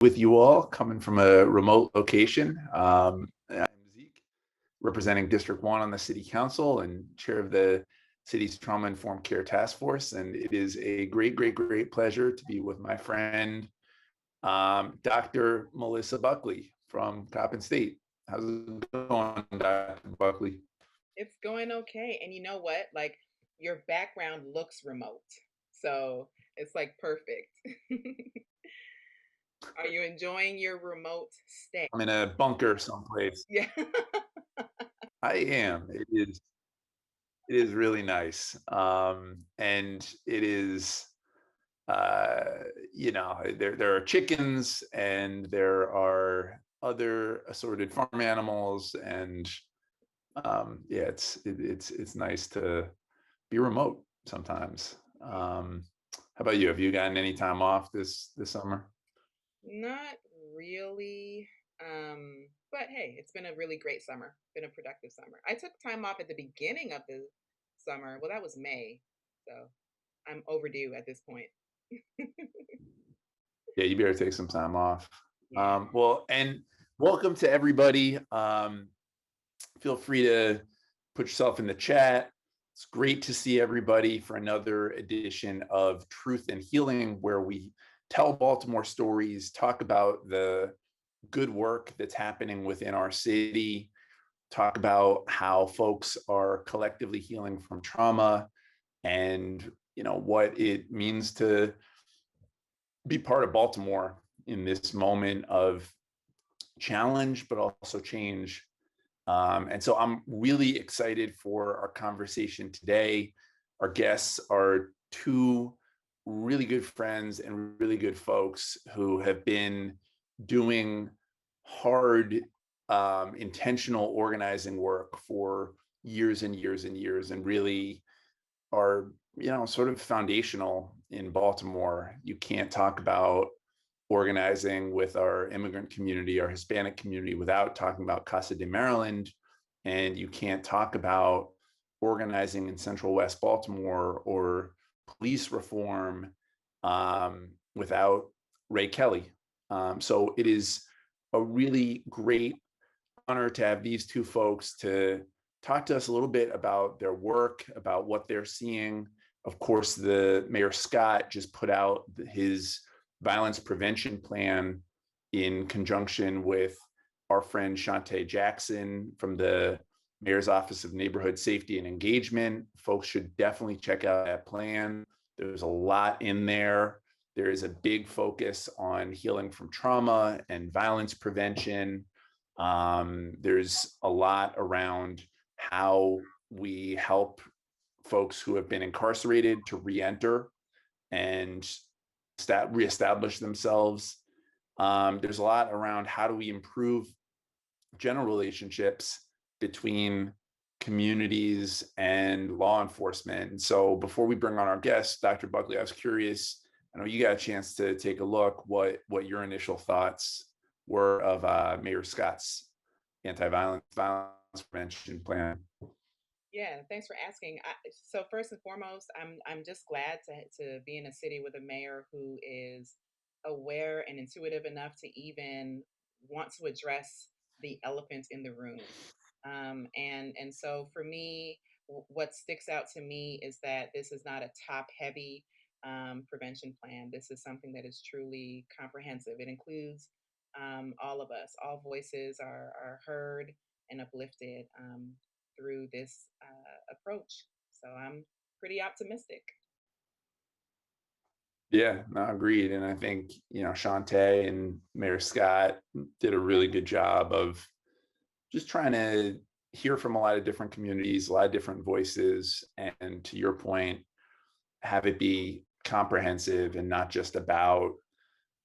with you all, coming from a remote location. I'm Zeke, representing District 1 on the City Council and chair of the city's Trauma Informed Care Task Force. And it is a great pleasure to be with my friend, Dr. Melissa Buckley from Coppin State. How's it going, Dr. Buckley? It's going okay. And you know what? Like your background looks remote. So it's like perfect. Are you enjoying your remote stay? I'm in a bunker someplace. Yeah. I am. It is really nice. And it is there are chickens and there are other assorted farm animals, and yeah, it's nice to be remote sometimes. How about you? Have you gotten any time off this summer? Not really. But hey, it's been a really great summer. Been a productive summer. I took time off at the beginning of the summer. Well, that was May. So I'm overdue at this point. Yeah, you better take some time off. Yeah. Well, and welcome to everybody. Feel free to put yourself in the chat. It's great to see everybody for another edition of Truth and Healing, where we tell Baltimore stories, talk about the good work that's happening within our city, talk about how folks are collectively healing from trauma, and what it means to be part of Baltimore in this moment of challenge, but also change. And so I'm really excited for our conversation today. Our guests are two really good friends and really good folks who have been doing hard, intentional organizing work for years and years and years, and really are, sort of foundational in Baltimore. You can't talk about organizing with our immigrant community, our Hispanic community, without talking about Casa de Maryland. And you can't talk about organizing in Central West Baltimore or police reform without Ray Kelly. So it is a really great honor to have these two folks to talk to us a little bit about their work, about what they're seeing. Of course, the Mayor Scott just put out his violence prevention plan in conjunction with our friend Shantae Jackson from the Mayor's Office of Neighborhood Safety and Engagement. Folks should definitely check out that plan. There's a lot in there. There is a big focus on healing from trauma and violence prevention. There's a lot around how we help folks who have been incarcerated to re-enter and reestablish themselves. There's a lot around how do we improve general relationships between communities and law enforcement. And so before we bring on our guest, Dr. Buckley, I was curious, I know you got a chance to take a look, what your initial thoughts were of Mayor Scott's anti-violence prevention plan. Yeah, thanks for asking. So first and foremost, I'm just glad to be in a city with a mayor who is aware and intuitive enough to even want to address the elephant in the room. And so for me, what sticks out to me is that this is not a top heavy prevention plan. This is something that is truly comprehensive. It includes all of us. All voices are heard and uplifted through this approach. So I'm pretty optimistic. Yeah, no, agreed. And I think, Shantae and Mayor Scott did a really good job of just trying to hear from a lot of different communities, a lot of different voices, and to your point, have it be comprehensive and not just about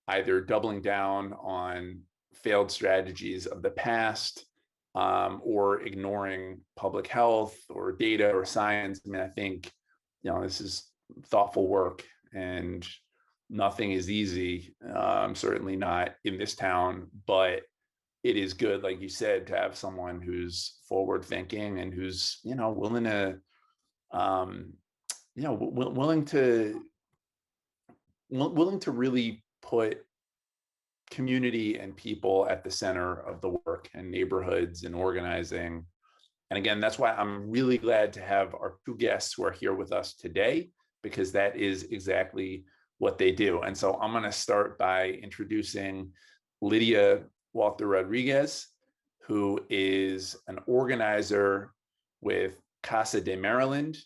either doubling down on failed strategies of the past, or ignoring public health or data or science. I mean, I think, this is thoughtful work, and nothing is easy. Certainly not in this town, but it is good, like you said, to have someone who's forward thinking and who's, willing to, um, willing to really put community and people at the center of the work, and neighborhoods and organizing. And again, that's why I'm really glad to have our two guests who are here with us today, because that is exactly what they do. And so I'm going to start by introducing Lydia Walter Rodriguez, who is an organizer with Casa de Maryland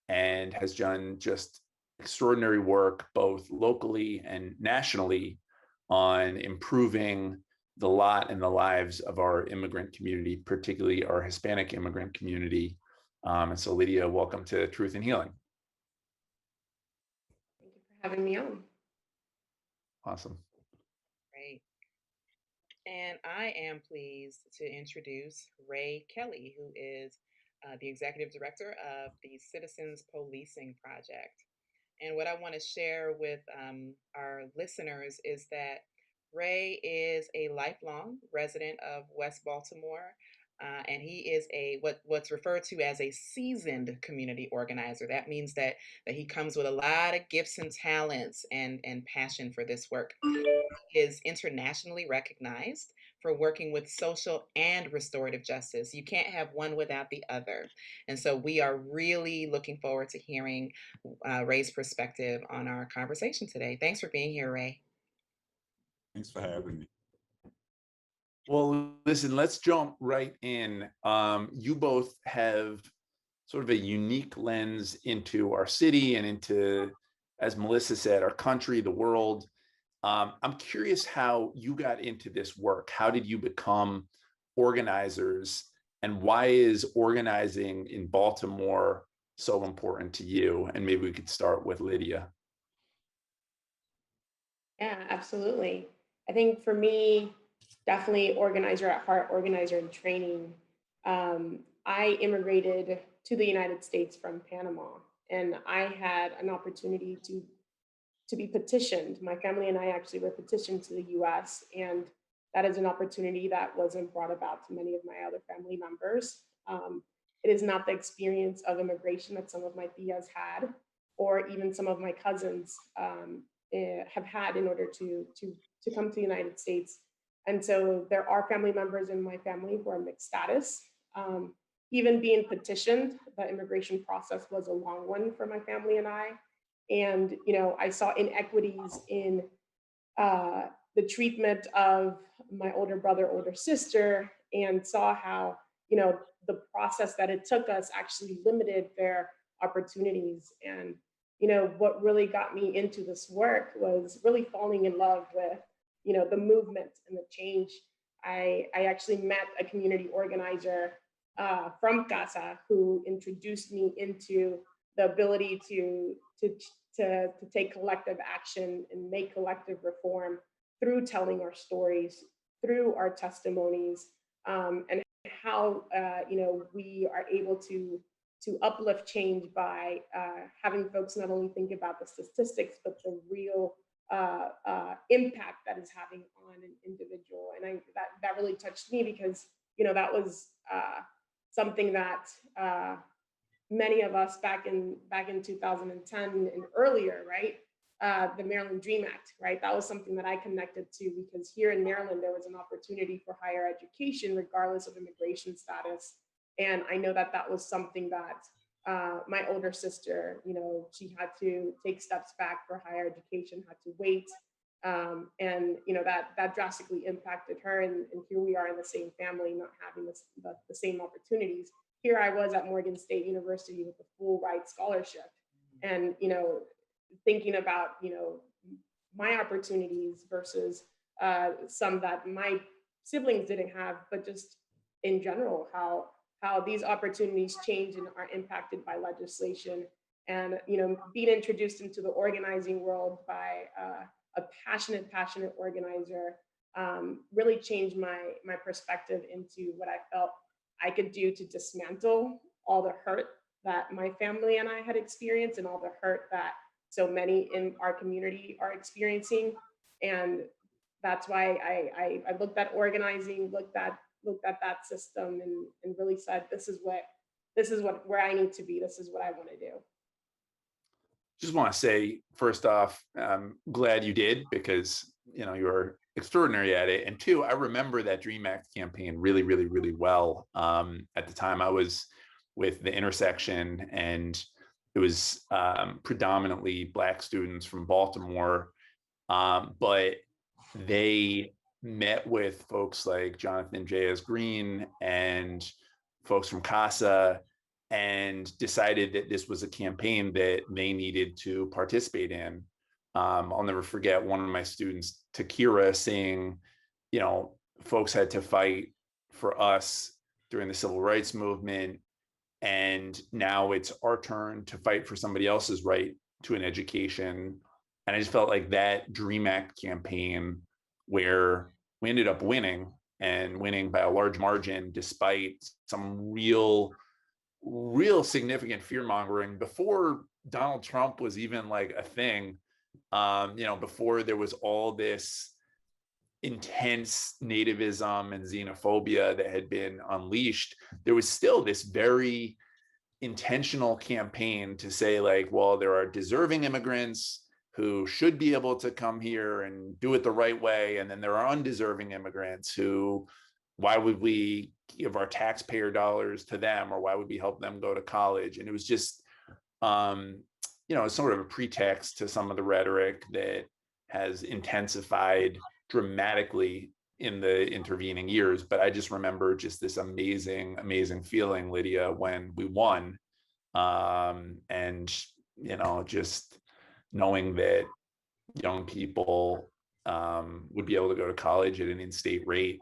and has done just extraordinary work both locally and nationally on improving the lot and the lives of our immigrant community, particularly our Hispanic immigrant community. And so Lydia, welcome to Truth and Healing. Thank you for having me on. Awesome. Great. And I am pleased to introduce Ray Kelly, who is the executive director of the Citizens Policing Project. And what I want to share with our listeners is that Ray is a lifelong resident of West Baltimore, and he is what's referred to as a seasoned community organizer. That means that he comes with a lot of gifts and talents and passion for this work. He is internationally recognized for working with social and restorative justice. You can't have one without the other. And so we are really looking forward to hearing Ray's perspective on our conversation today. Thanks for being here, Ray. Thanks for having me. Well, listen, let's jump right in. You both have sort of a unique lens into our city and into, as Melissa said, our country, the world. I'm curious how you got into this work. How did you become organizers, and why is organizing in Baltimore so important to you? And maybe we could start with Lydia. Yeah, absolutely. I think for me, definitely organizer at heart, organizer in training. I immigrated to the United States from Panama, and I had an opportunity to be petitioned. My family and I actually were petitioned to the US, and that is an opportunity that wasn't brought about to many of my other family members. It is not the experience of immigration that some of my tias had, or even some of my cousins have had in order to come to the United States. And so there are family members in my family who are mixed status. Even being petitioned, the immigration process was a long one for my family and I. And I saw inequities in the treatment of my older brother, older sister, and saw how the process that it took us actually limited their opportunities. And what really got me into this work was really falling in love with the movement and the change. I actually met a community organizer from Casa who introduced me into the ability to take collective action and make collective reform through telling our stories, through our testimonies, and how we are able to uplift change by having folks not only think about the statistics but the real impact that is having on an individual. And that really touched me because that was something that many of us back in 2010 and earlier, right? The Maryland Dream Act, right? That was something that I connected to because here in Maryland, there was an opportunity for higher education regardless of immigration status. And I know that that was something that my older sister, she had to take steps back for higher education, had to wait. And that drastically impacted her. And here we are in the same family, not having the same opportunities. Here I was at Morgan State University with a full ride scholarship, and thinking about my opportunities versus some that my siblings didn't have, but just in general how these opportunities change and are impacted by legislation. And being introduced into the organizing world by a passionate organizer really changed my perspective into what I felt I could do to dismantle all the hurt that my family and I had experienced and all the hurt that so many in our community are experiencing. And that's why I looked at organizing, looked at that system and really said, this is where I need to be. This is what I want to do. Just want to say, first off, I'm glad you did, because you're extraordinary at it. And two, I remember that Dream Act campaign really, really, really well. At the time, I was with the intersection, and it was predominantly Black students from Baltimore, but they met with folks like Jonathan J.S. Green and folks from CASA, and decided that this was a campaign that they needed to participate in. I'll never forget one of my students, Takira, saying, you know, folks had to fight for us during the civil rights movement, and now it's our turn to fight for somebody else's right to an education. And I just felt like that Dream Act campaign, where we ended up winning, and winning by a large margin despite some real significant fear mongering before Donald Trump was even like a thing. Before there was all this intense nativism and xenophobia that had been unleashed, there was still this very intentional campaign to say, like, well, there are deserving immigrants who should be able to come here and do it the right way, and then there are undeserving immigrants who, why would we give our taxpayer dollars to them, or why would we help them go to college? And it was just sort of a pretext to some of the rhetoric that has intensified dramatically in the intervening years. But I just remember just this amazing feeling, Lydia, when we won, and just knowing that young people would be able to go to college at an in-state rate,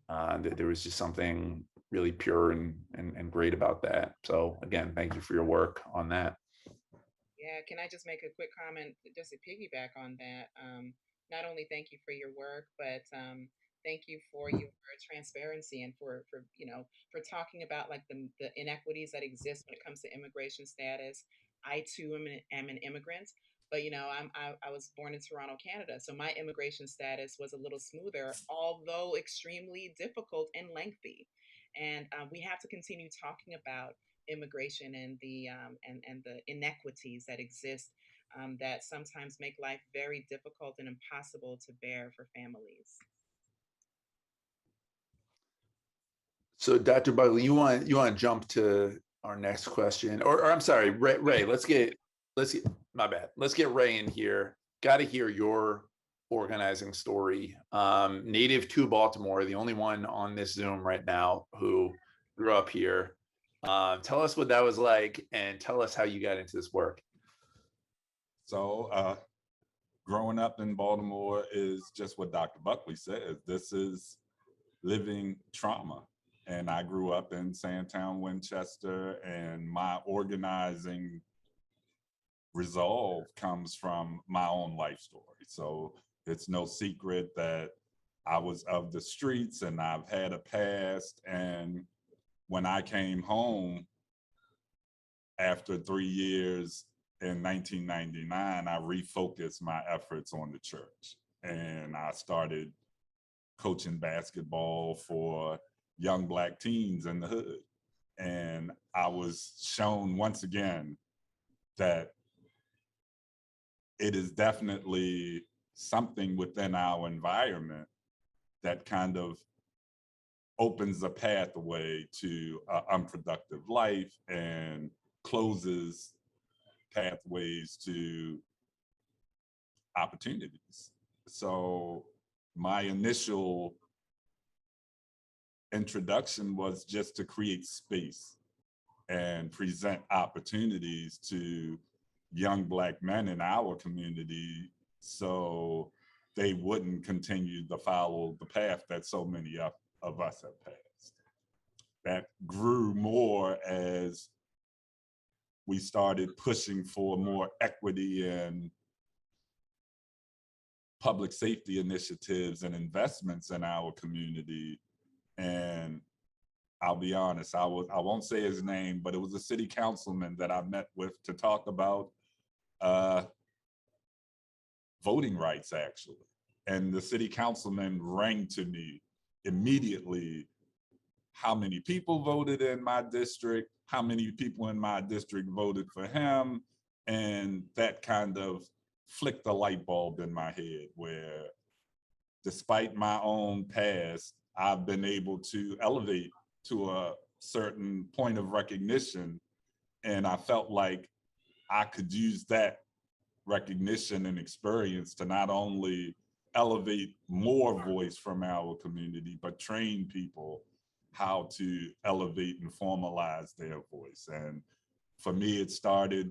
that there was just something really pure and great about that. So again, thank you for your work on that. Yeah, can I just make a quick comment just to piggyback on that? Not only thank you for your work, but thank you for your transparency, and for talking about like the inequities that exist when it comes to immigration status. I too am an immigrant, but I was born in Toronto, Canada, so my immigration status was a little smoother, although extremely difficult and lengthy. And we have to continue talking about immigration and the inequities that exist, that sometimes make life very difficult and impossible to bear for families. So Dr. Buckley, you want to jump to our next question, or I'm sorry, Ray, let's get my bad. Let's get Ray in here. Got to hear your organizing story. Native to Baltimore, the only one on this Zoom right now who grew up here. Tell us what that was like, and tell us how you got into this work. So growing up in Baltimore is just what Dr. Buckley said. This is living trauma. And I grew up in Sandtown, Winchester, and my organizing resolve comes from my own life story. So it's no secret that I was of the streets and I've had a past. And when I came home after 3 years in 1999, I refocused my efforts on the church. And I started coaching basketball for young Black teens in the hood. And I was shown once again that it is definitely something within our environment that kind of opens a pathway to an unproductive life and closes pathways to opportunities. So my initial introduction was just to create space and present opportunities to young Black men in our community so they wouldn't continue to follow the path that so many of us have passed. That grew more as we started pushing for more equity and public safety initiatives and investments in our community. And I'll be honest, I won't say his name, but it was a city councilman that I met with to talk about voting rights, actually. And the city councilman rang to me immediately how many people voted in my district, how many people in my district voted for him. And that kind of flicked a light bulb in my head where despite my own past, I've been able to elevate to a certain point of recognition. And I felt like I could use that recognition and experience to not only elevate more voice from our community, but train people how to elevate and formalize their voice. And for me, it started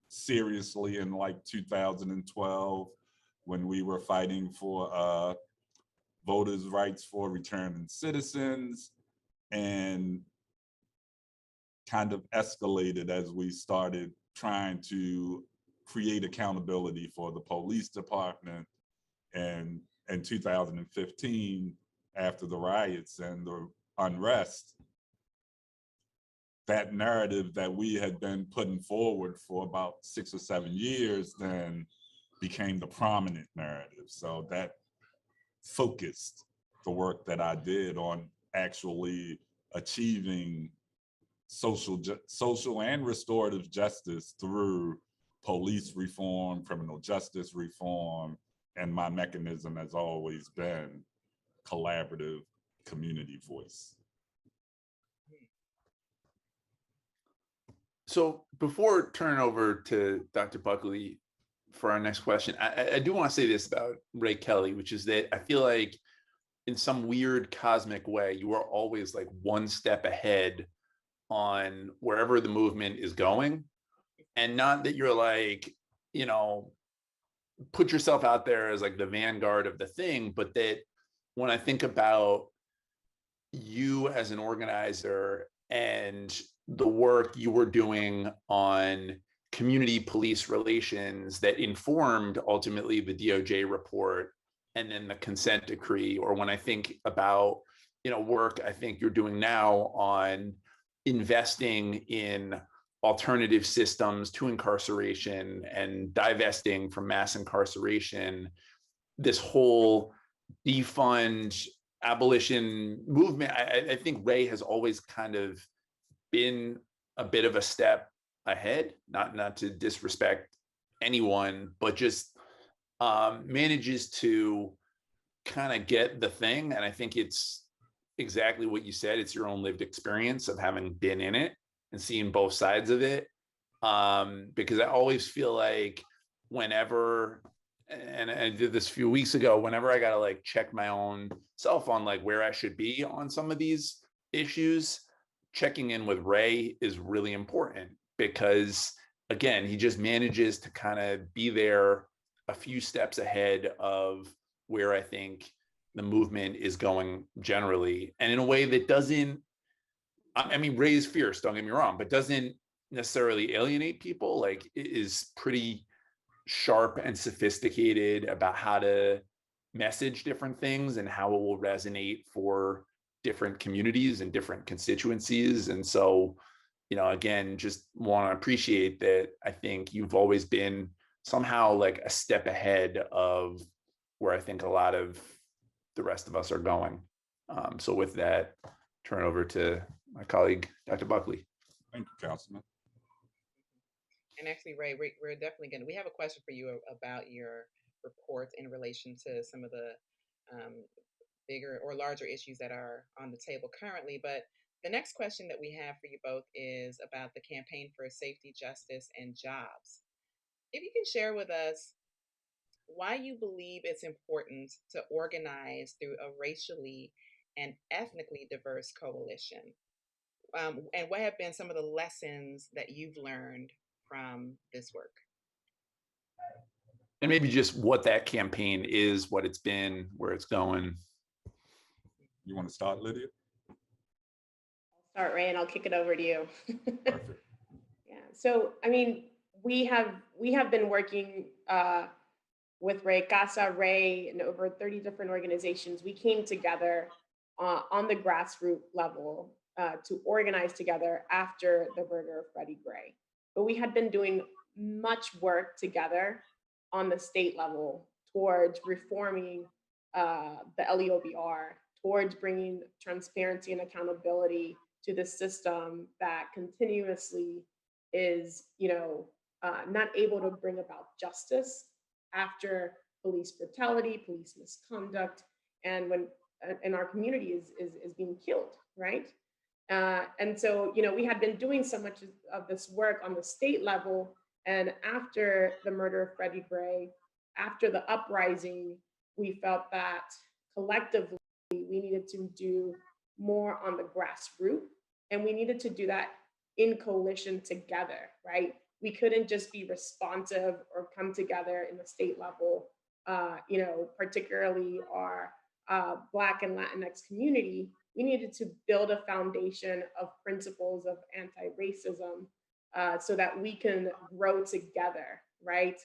seriously in like 2012 when we were fighting for voters' rights for returning citizens, and kind of escalated as we started trying to create accountability for the police department. And in 2015, after the riots and the unrest, that narrative that we had been putting forward for about 6 or 7 years then became the prominent narrative. So that focused the work that I did on actually achieving social and restorative justice through police reform, criminal justice reform, and my mechanism has always been collaborative community voice. So before turning over to Dr. Buckley for our next question, I do want to say this about Ray Kelly, which is that I feel like in some weird cosmic way, you are always like one step ahead on wherever the movement is going. And not that you're like, you know, put yourself out there as like the vanguard of the thing, but that when I think about you as an organizer and the work you were doing on community police relations that informed ultimately the DOJ report and then the consent decree, or when I think about, you know, work I think you're doing now on investing in alternative systems to incarceration and divesting from mass incarceration, this whole defund abolition movement, I think Ray has always kind of been a bit of a step ahead, not to disrespect anyone, but just manages to kind of get the thing. And I think it's exactly what you said. It's your own lived experience of having been in it and seeing both sides of it. Because I always feel like whenever, and I did this a few weeks ago, whenever I got to like check my own self on like where I should be on some of these issues, checking in with Ray is really important because again, he just manages to kind of be there a few steps ahead of where I think the movement is going generally, and in a way that doesn't, I mean, Ray's fierce, don't get me wrong, but doesn't necessarily alienate people, like is pretty sharp and sophisticated about how to message different things and how it will resonate for different communities and different constituencies. And so, you know, again, just want to appreciate that. I think you've always been somehow like a step ahead of where I think a lot of the rest of us are going. So with that, turn over to my colleague, Dr. Buckley. Thank you, Councilman. And actually, Ray, we're definitely we have a question for you about your report in relation to some of the bigger or larger issues that are on the table currently. But the next question that we have for you both is about the campaign for safety, justice, and jobs. If you can share with us why you believe it's important to organize through a racially and ethnically diverse coalition, and what have been some of the lessons that you've learned from this work? And maybe just what that campaign is, what it's been, where it's going. You want to start, Lydia? I'll start, Ray, and I'll kick it over to you. Perfect. Yeah. So, I mean, we have been working with Ray, CASA, Ray, and over 30 different organizations. We came together on the grassroots level to organize together after the murder of Freddie Gray. But we had been doing much work together on the state level towards reforming the LEOBR, towards bringing transparency and accountability to the system that continuously is, not able to bring about justice after police brutality, police misconduct, and when and our community is being killed, right? And so, we had been doing so much of this work on the state level, and after the murder of Freddie Gray, after the uprising, we felt that collectively we needed to do more on the grassroots, and we needed to do that in coalition together, right? We couldn't just be responsive or come together in the state level, particularly our Black and Latinx community. We needed to build a foundation of principles of anti-racism so that we can grow together, right?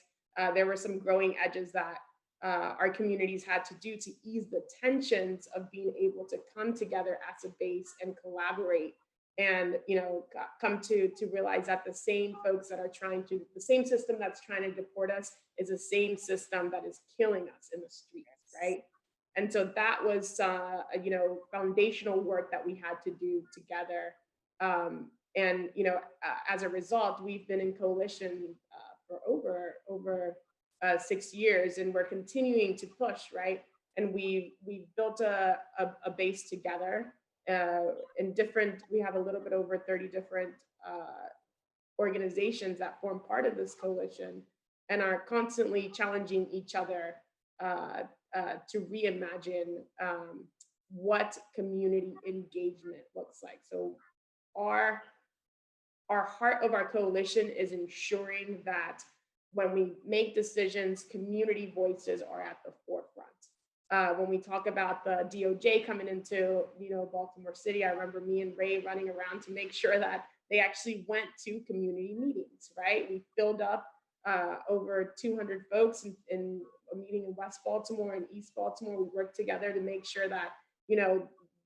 There were some growing edges that our communities had to do to ease the tensions of being able to come together as a base and collaborate, and come to realize that the same folks that are the same system that's trying to deport us is the same system that is killing us in the streets, right? And so that was foundational work that we had to do together. And as a result, we've been in coalition for over 6 years, and we're continuing to push, right? And we've built a base together in different. We have a little bit over 30 different organizations that form part of this coalition, and are constantly challenging each other to reimagine what community engagement looks like. So our heart of our coalition is ensuring that when we make decisions, community voices are at the forefront. When we talk about the DOJ coming into Baltimore City, I remember me and Ray running around to make sure that they actually went to community meetings, right? We filled up over 200 folks in a meeting in West Baltimore and East Baltimore. We worked together to make sure that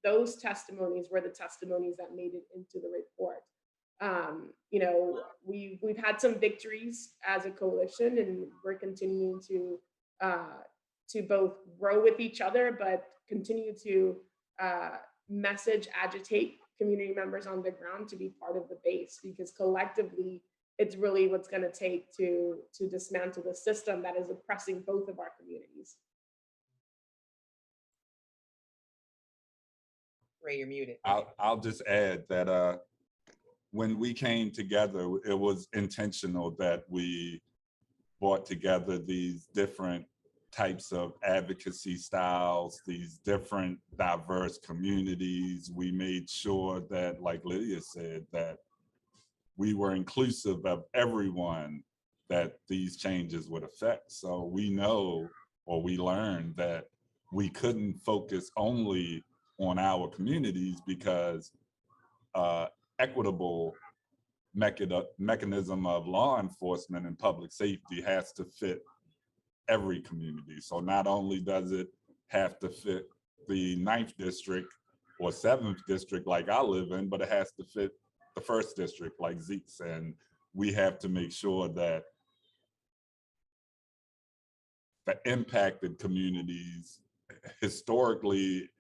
those testimonies were the testimonies that made it into the report. We've had some victories as a coalition, and we're continuing to both grow with each other, but continue to message, agitate community members on the ground to be part of the base, because collectively, it's really what's going to take to dismantle the system that is oppressing both of our communities. Ray, you're muted. I'll just add that when we came together, it was intentional that we brought together these different types of advocacy styles, these different diverse communities. We made sure that, like Lydia said, that we were inclusive of everyone that these changes would affect. So we know, or we learned, that we couldn't focus only on our communities, because equitable mechanism of law enforcement and public safety has to fit every community. So not only does it have to fit the 9th district or 7th district like I live in, but it has to fit the 1st district like Zeke's. And we have to make sure that the impacted communities, historically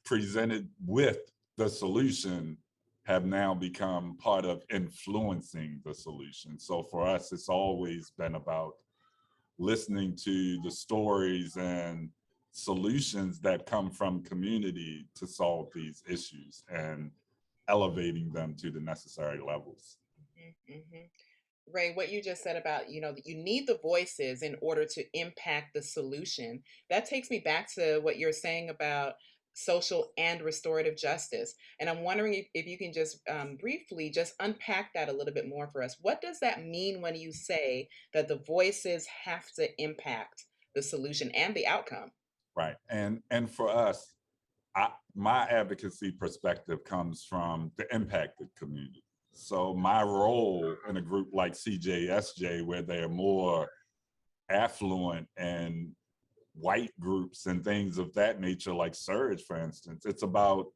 presented with the solution, have now become part of influencing the solution. So for us, it's always been about listening to the stories and solutions that come from community to solve these issues and elevating them to the necessary levels. Mm-hmm. Ray, what you just said about, that you need the voices in order to impact the solution, that takes me back to what you're saying about social and restorative justice. And I'm wondering if you can just briefly just unpack that a little bit more for us. What does that mean when you say that the voices have to impact the solution and the outcome? Right. And for us, my advocacy perspective comes from the impacted community. So my role in a group like CJSJ, where they're more affluent and white groups and things of that nature, like Surge, for instance, it's about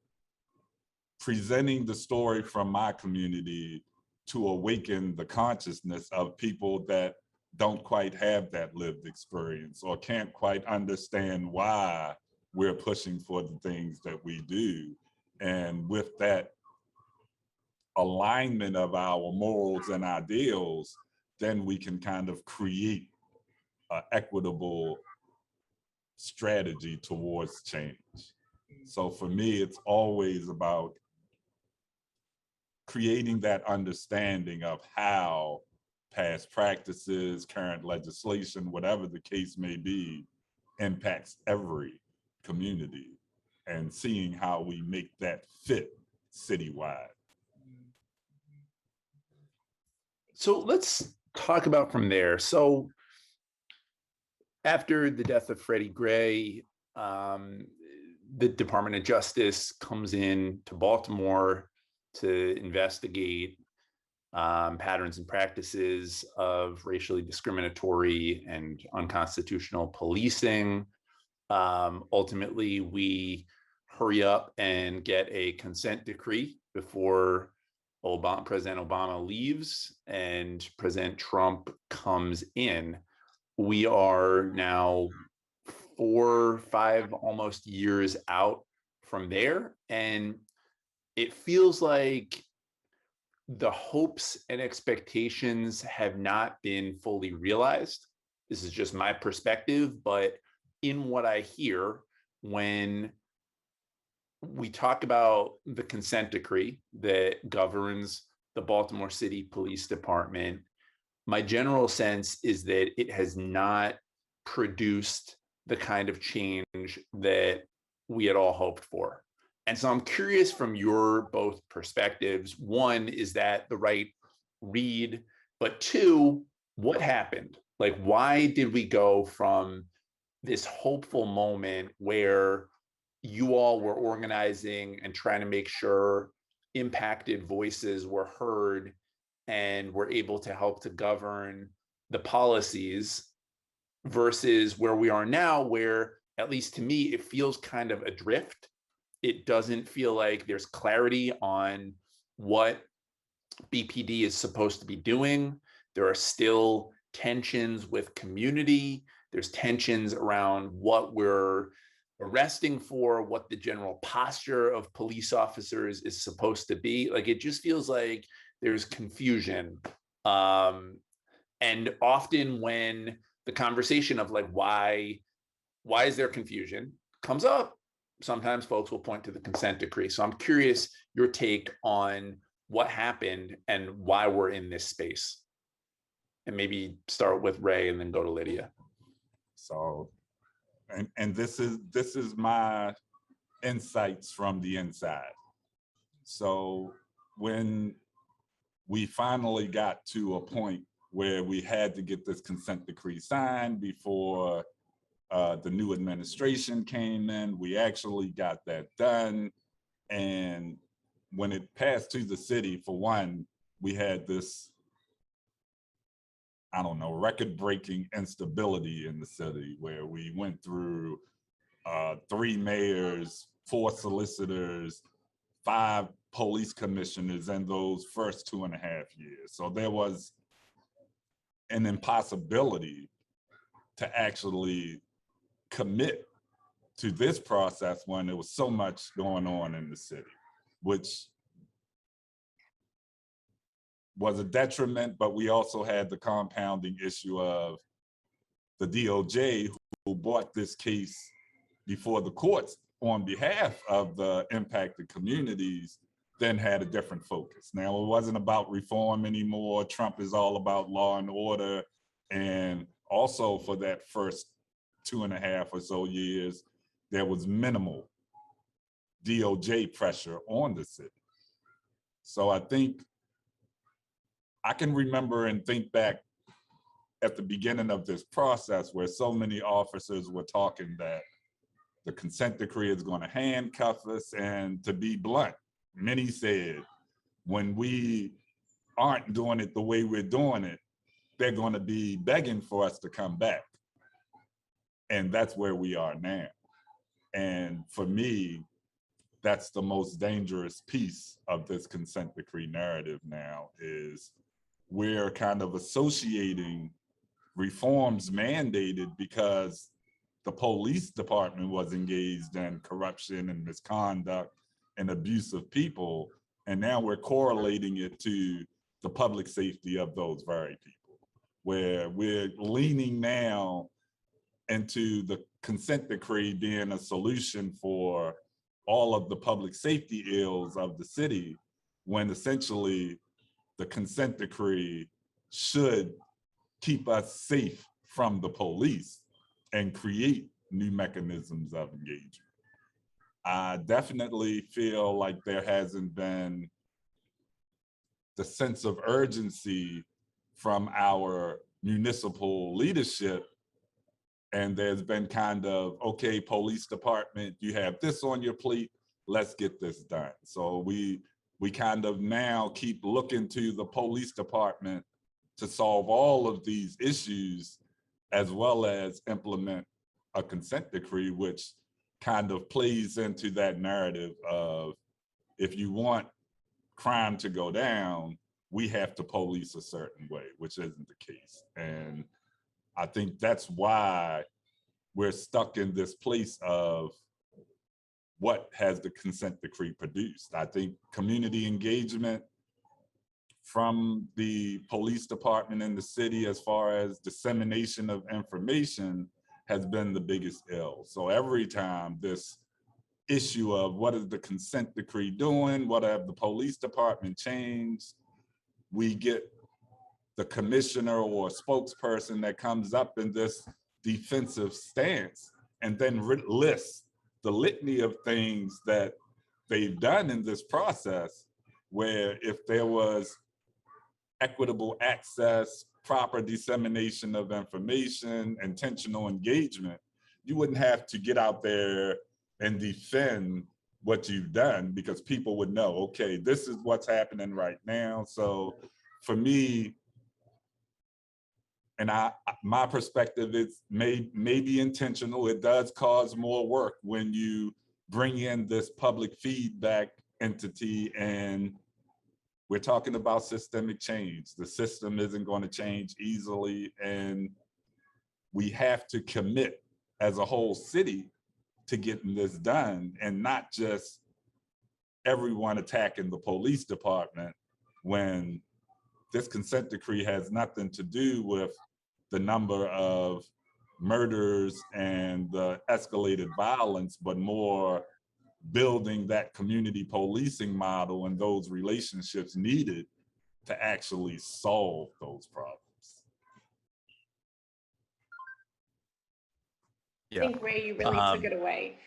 presenting the story from my community to awaken the consciousness of people that don't quite have that lived experience or can't quite understand why we're pushing for the things that we do. And with that alignment of our morals and ideals, then we can kind of create equitable strategy towards change. So for me, it's always about creating that understanding of how past practices, current legislation, whatever the case may be, impacts every community, and seeing how we make that fit citywide. So let's talk about from there. So after the death of Freddie Gray, the Department of Justice comes in to Baltimore to investigate patterns and practices of racially discriminatory and unconstitutional policing. Ultimately, we hurry up and get a consent decree before President Obama leaves and President Trump comes in. We are now 4, 5, almost years out from there. And it feels like the hopes and expectations have not been fully realized. This is just my perspective, but in what I hear when we talk about the consent decree that governs the Baltimore City Police Department, my general sense is that it has not produced the kind of change that we had all hoped for. And so I'm curious from your both perspectives. One, is that the right read? But two, what happened? Like, why did we go from this hopeful moment where you all were organizing and trying to make sure impacted voices were heard and were able to help to govern the policies, versus where we are now, where, at least to me, it feels kind of adrift. It doesn't feel like there's clarity on what BPD is supposed to be doing. There are still tensions with community. There's tensions around what we're arresting for, what the general posture of police officers is supposed to be. Like, it just feels like there's confusion. And often when the conversation of like, why is there confusion comes up, sometimes folks will point to the consent decree. So I'm curious your take on what happened and why we're in this space. And maybe start with Ray and then go to Lydia. So, and this is my insights from the inside. So when we finally got to a point where we had to get this consent decree signed before the new administration came in, we actually got that done. And when it passed to the city, for one, we had this, I don't know, record-breaking instability in the city where we went through 3 mayors, 4 solicitors, 5 police commissioners in those first 2.5 years. So there was an impossibility to actually commit to this process when there was so much going on in the city, which was a detriment. But we also had the compounding issue of the DOJ, who brought this case before the courts on behalf of the impacted communities, then had a different focus. Now, it wasn't about reform anymore. Trump is all about law and order. And also for that first 2.5 or so years, there was minimal DOJ pressure on the city. So I think I can remember and think back at the beginning of this process where so many officers were talking that the consent decree is going to handcuff us. And to be blunt, many said, when we aren't doing it the way we're doing it, they're going to be begging for us to come back. And that's where we are now. And for me, that's the most dangerous piece of this consent decree narrative now, is we're kind of associating reforms mandated because the police department was engaged in corruption and misconduct and abuse of people. And now we're correlating it to the public safety of those very people, where we're leaning now into the consent decree being a solution for all of the public safety ills of the city, when essentially the consent decree should keep us safe from the police and create new mechanisms of engagement. I definitely feel like there hasn't been the sense of urgency from our municipal leadership. And there's been kind of, okay, police department, you have this on your plate, let's get this done. So we kind of now keep looking to the police department to solve all of these issues, as well as implement a consent decree, which kind of plays into that narrative of, if you want crime to go down, we have to police a certain way, which isn't the case. And I think that's why we're stuck in this place of what has the consent decree produced. I think community engagement from the police department in the city, as far as dissemination of information, has been the biggest ill. So every time this issue of what is the consent decree doing, what have the police department changed, we get the commissioner or spokesperson that comes up in this defensive stance and then lists the litany of things that they've done in this process, where if there was equitable access, proper dissemination of information, intentional engagement, you wouldn't have to get out there and defend what you've done, because people would know, okay, this is what's happening right now. So for me, and my perspective is maybe intentional. It does cause more work when you bring in this public feedback entity, and we're talking about systemic change. The system isn't going to change easily, and we have to commit as a whole city to getting this done, and not just everyone attacking the police department, when this consent decree has nothing to do with the number of murders and the escalated violence, but more building that community policing model and those relationships needed to actually solve those problems. I think, Ray, you really took it away.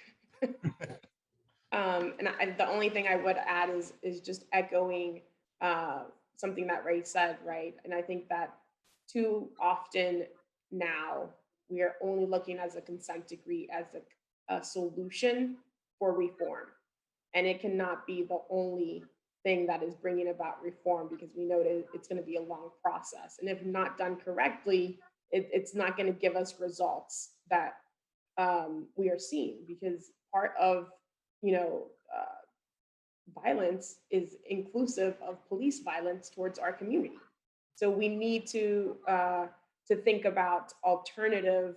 The only thing I would add is just echoing something that Ray said, right? And I think that too often now we are only looking as a consent decree as a solution for reform. And it cannot be the only thing that is bringing about reform, because we know that it's going to be a long process. And if not done correctly, it's not going to give us results that we are seeing, because part of violence is inclusive of police violence towards our community. So we need to think about alternative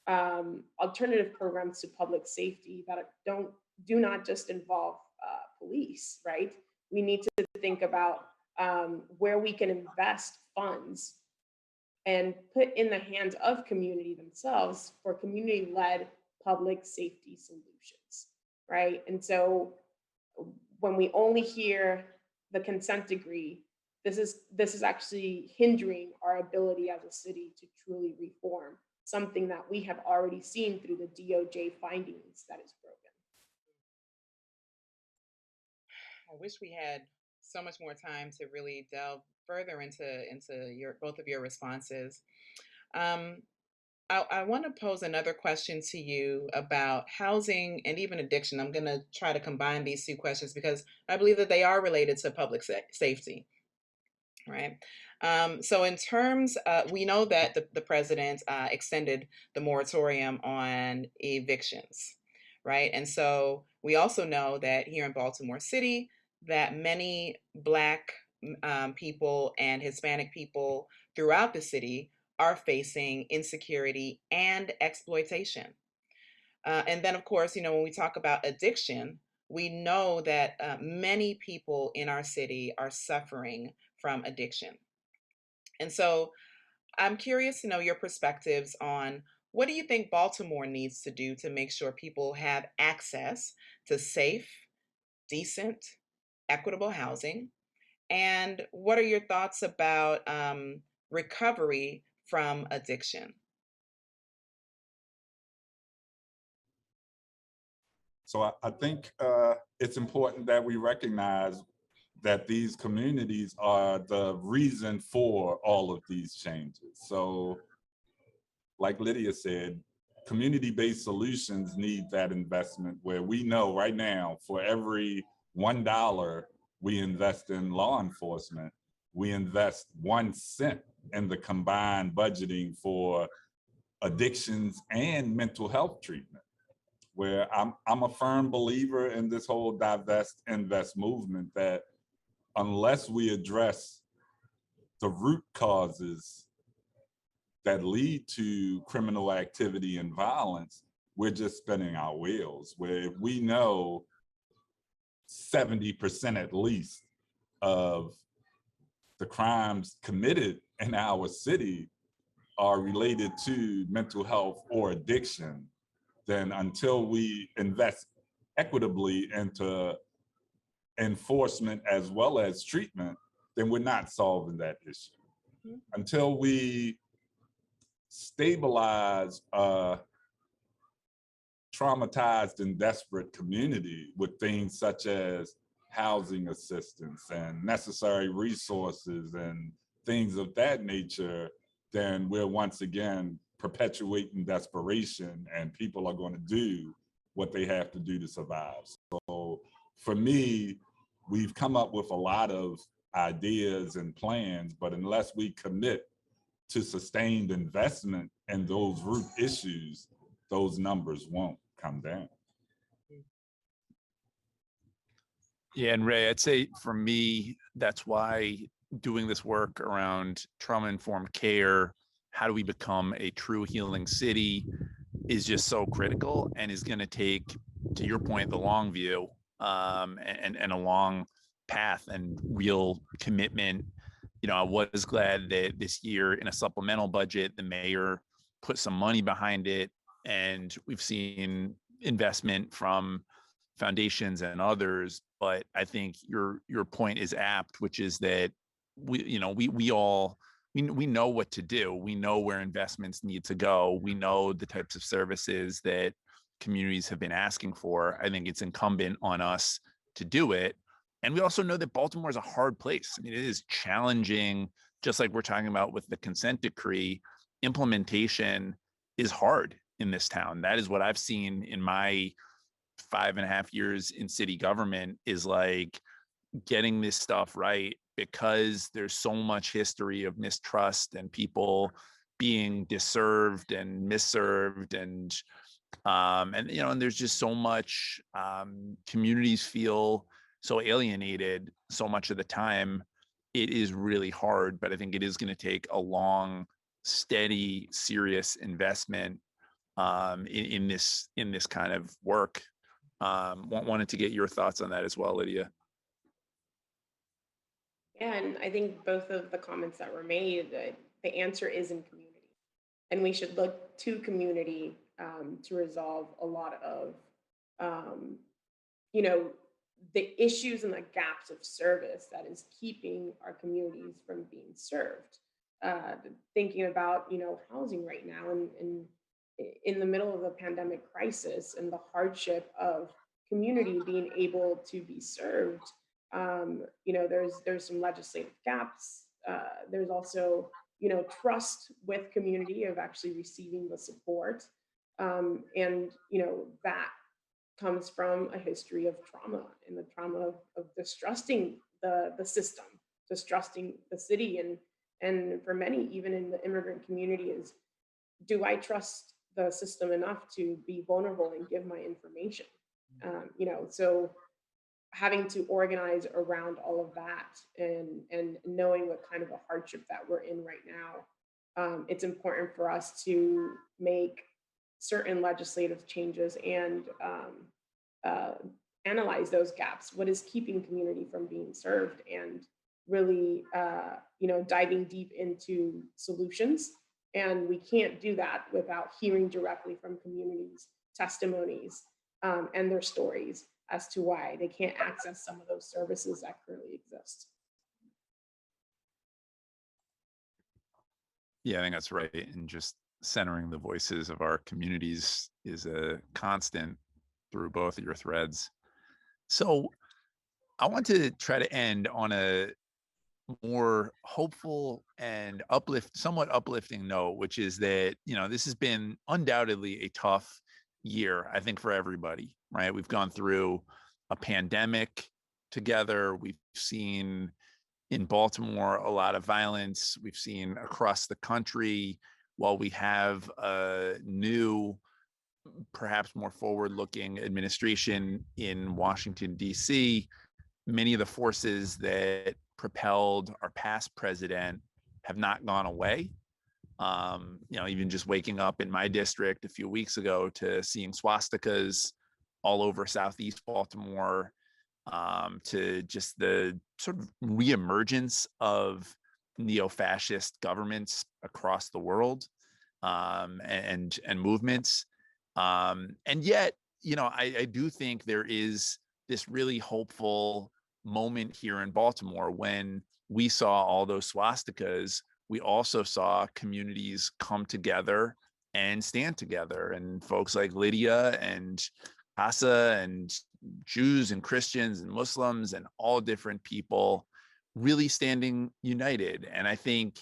programs to public safety that do not just involve police, right? We need to think about where we can invest funds and put in the hands of community themselves for community-led public safety solutions, right? And so when we only hear the consent decree, this is actually hindering our ability as a city to truly reform something that we have already seen through the DOJ findings that is broken. I wish we had so much more time to really delve further into both of your responses. I want to pose another question to you about housing and even addiction. I'm going to try to combine these two questions because I believe that they are related to public safety, right? So in terms, we know that the president extended the moratorium on evictions, right? And so we also know that here in Baltimore City, that many Black people and Hispanic people throughout the city are facing insecurity and exploitation. And then, of course, when we talk about addiction, we know that many people in our city are suffering from addiction. And so I'm curious to know your perspectives on what do you think Baltimore needs to do to make sure people have access to safe, decent, equitable housing? And what are your thoughts about recovery from addiction? So I think it's important that we recognize that these communities are the reason for all of these changes. So like Lydia said, community-based solutions need that investment where we know right now for every $1 we invest in law enforcement, we invest 1 cent in the combined budgeting for addictions and mental health treatment. Where I'm a firm believer in this whole divest invest movement that unless we address the root causes that lead to criminal activity and violence, we're just spinning our wheels. Where if we know 70% at least of the crimes committed in our city are related to mental health or addiction, then until we invest equitably into enforcement as well as treatment, then we're not solving that issue. Mhm. Until we stabilize a traumatized and desperate community with things such as housing assistance and necessary resources and things of that nature, then we're once again perpetuating desperation and people are going to do what they have to do to survive. So for me, we've come up with a lot of ideas and plans, but unless we commit to sustained investment in those root issues, those numbers won't come down. Yeah, and Ray, I'd say for me, that's why doing this work around trauma-informed care, how do we become a true healing city, is just so critical and is going to take, to your point, the long view, and a long path and real commitment. You know, I was glad that this year in a supplemental budget, the mayor put some money behind it, and we've seen investment from foundations and others. But I think your point is apt, which is that we all we know what to do. We know where investments need to go. We know the types of services that communities have been asking for. I think it's incumbent on us to do it. And we also know that Baltimore is a hard place. I mean, it is challenging, just like we're talking about with the consent decree. Implementation is hard in this town. That is what I've seen in my 5.5 years in city government, is like getting this stuff right, because there's so much history of mistrust and people being disserved and misserved, and and there's just so much, communities feel so alienated so much of the time. It is really hard, but I think it is going to take a long, steady, serious investment, in this kind of work. Wanted to get your thoughts on that as well, Lydia. Yeah, and I think both of the comments that were made, the answer is in community. And we should look to community to resolve a lot of, um, you know, the issues and the gaps of service that is keeping our communities from being served. Uh, Thinking about, housing right now and in the middle of the pandemic crisis and the hardship of community being able to be served. There's some legislative gaps. There's also trust with community of actually receiving the support, and that comes from a history of trauma and the trauma of distrusting the system, distrusting the city, and for many, even in the immigrant community, is, do I trust the system enough to be vulnerable and give my information? So having to organize around all of that, and knowing what kind of a hardship that we're in right now, it's important for us to make certain legislative changes and uh, analyze those gaps. What is keeping community from being served? And really, diving deep into solutions. And we can't do that without hearing directly from communities, testimonies, and their stories as to why they can't access some of those services that currently exist. Yeah, I think that's right. And just centering the voices of our communities is a constant through both of your threads. So I want to try to end on a more hopeful and somewhat uplifting note, which is that, this has been undoubtedly a tough year, I think, for everybody, right? We've gone through a pandemic together. We've seen in Baltimore a lot of violence. We've seen across the country, while we have a new, perhaps more forward-looking administration in Washington, D.C., many of the forces that propelled our past president have not gone away. Even just waking up in my district a few weeks ago to seeing swastikas all over Southeast Baltimore, to just the sort of reemergence of neo-fascist governments across the world, and movements. And yet, I do think there is this really hopeful moment here in Baltimore. When we saw all those swastikas, we also saw communities come together and stand together, and folks like Lydia and Casa and Jews and Christians and Muslims and all different people really standing united. And I think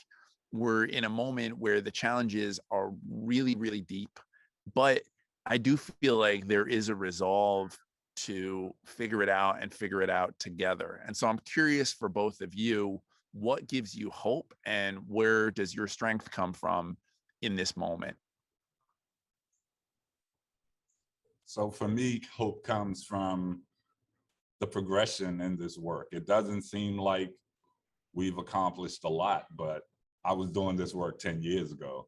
we're in a moment where the challenges are really, really deep, but I do feel like there is a resolve to figure it out and figure it out together. And so I'm curious for both of you, what gives you hope and where does your strength come from in this moment? So for me, hope comes from the progression in this work. It doesn't seem like we've accomplished a lot, but I was doing this work 10 years ago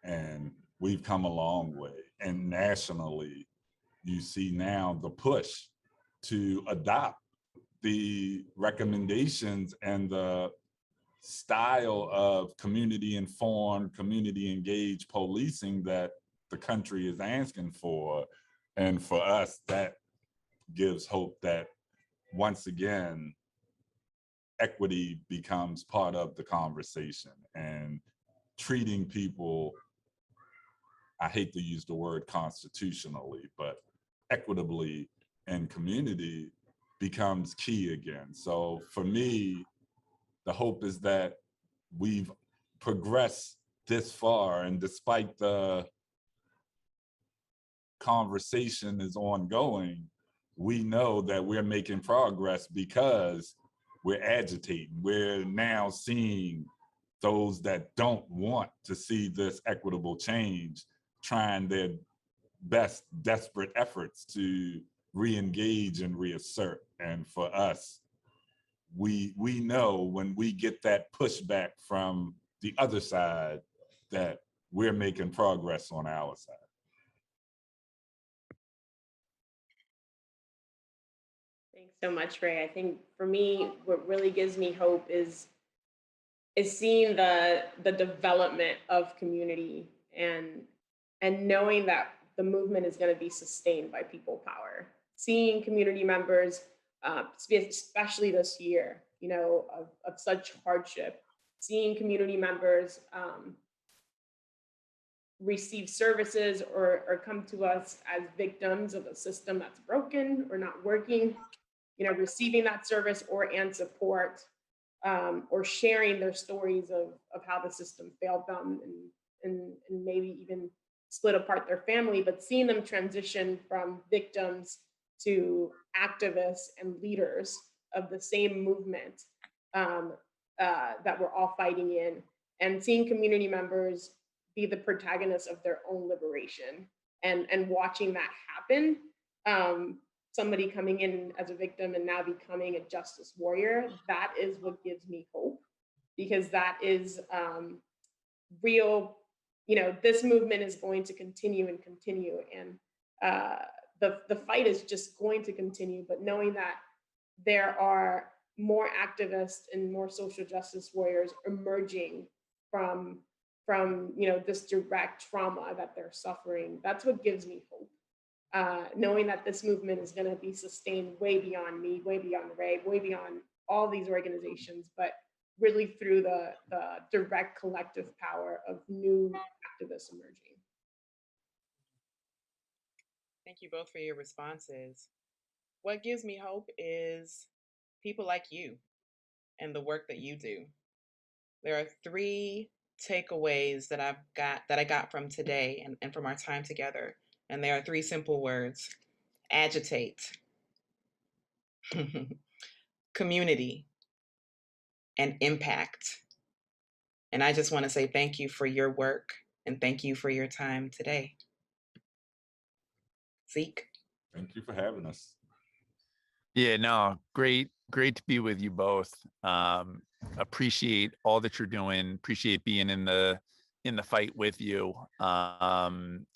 and we've come a long way. And nationally, you see now the push to adopt the recommendations and the style of community informed, community engaged policing that the country is asking for. And for us, that gives hope that once again, equity becomes part of the conversation, and treating people, I hate to use the word constitutionally, but equitably and community becomes key again. So for me, the hope is that we've progressed this far, and despite the conversation is ongoing, we know that we're making progress because we're agitating. We're now seeing those that don't want to see this equitable change trying their best desperate efforts to re-engage and reassert. And for us, we know when we get that pushback from the other side that we're making progress on our side. Thanks so much, Ray. I think for me, what really gives me hope is seeing the development of community, and knowing that the movement is going to be sustained by people power. Seeing community members, especially this year, of such hardship, seeing community members receive services or come to us as victims of a system that's broken or not working, receiving that service and support, or sharing their stories of how the system failed them, and maybe even split apart their family, but seeing them transition from victims to activists and leaders of the same movement, that we're all fighting in, and seeing community members be the protagonists of their own liberation, and watching that happen. Somebody coming in as a victim and now becoming a justice warrior, that is what gives me hope, because that is real. This movement is going to continue and continue, and the fight is just going to continue. But knowing that there are more activists and more social justice warriors emerging from this direct trauma that they're suffering. That's what gives me hope. Knowing that this movement is going to be sustained way beyond me, way beyond Ray, way beyond all these organizations, but really through the direct collective power of new activists emerging. Thank you both for your responses. What gives me hope is people like you and the work that you do. There are 3 takeaways that I got from today and from our time together. And there are 3 simple words: agitate, community, and impact. And I just want to say thank you for your work and thank you for your time today. Zeke? Thank you for having us. Yeah, no, great to be with you both. Appreciate all that you're doing. Appreciate being in the fight with you. And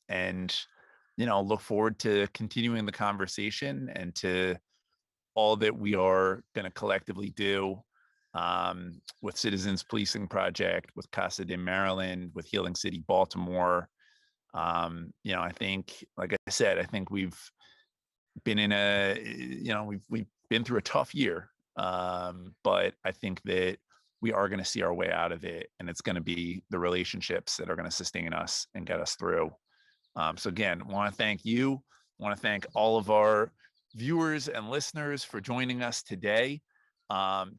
look forward to continuing the conversation and to all that we are going to collectively do with Citizens Policing Project, with Casa de Maryland, with Healing City Baltimore. I think, like I said, I think we've been in we've been through a tough year, but I think that we are going to see our way out of it, and it's going to be the relationships that are going to sustain us and get us through. So again, want to thank you. Want to thank all of our viewers and listeners for joining us today.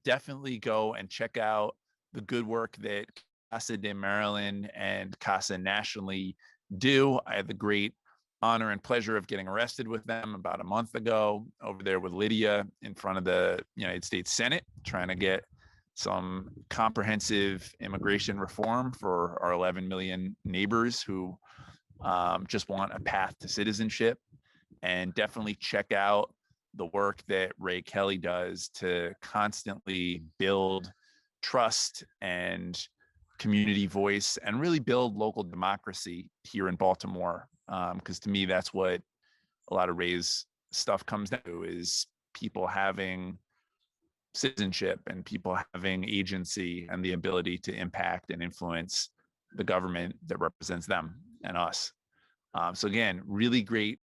Definitely go and check out the good work that Casa de Maryland and Casa nationally do. I had the great honor and pleasure of getting arrested with them about a month ago over there with Lydia in front of the United States Senate, trying to get some comprehensive immigration reform for our 11 million neighbors who just want a path to citizenship. And definitely check out the work that Ray Kelly does to constantly build trust and community voice and really build local democracy here in Baltimore. Because to me, that's what a lot of Ray's stuff comes down to, is people having citizenship and people having agency and the ability to impact and influence the government that represents them and us. So again, really great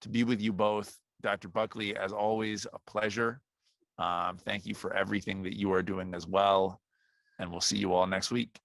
to be with you both. Dr. Buckley, as always, a pleasure. Thank you for everything that you are doing as well. And we'll see you all next week.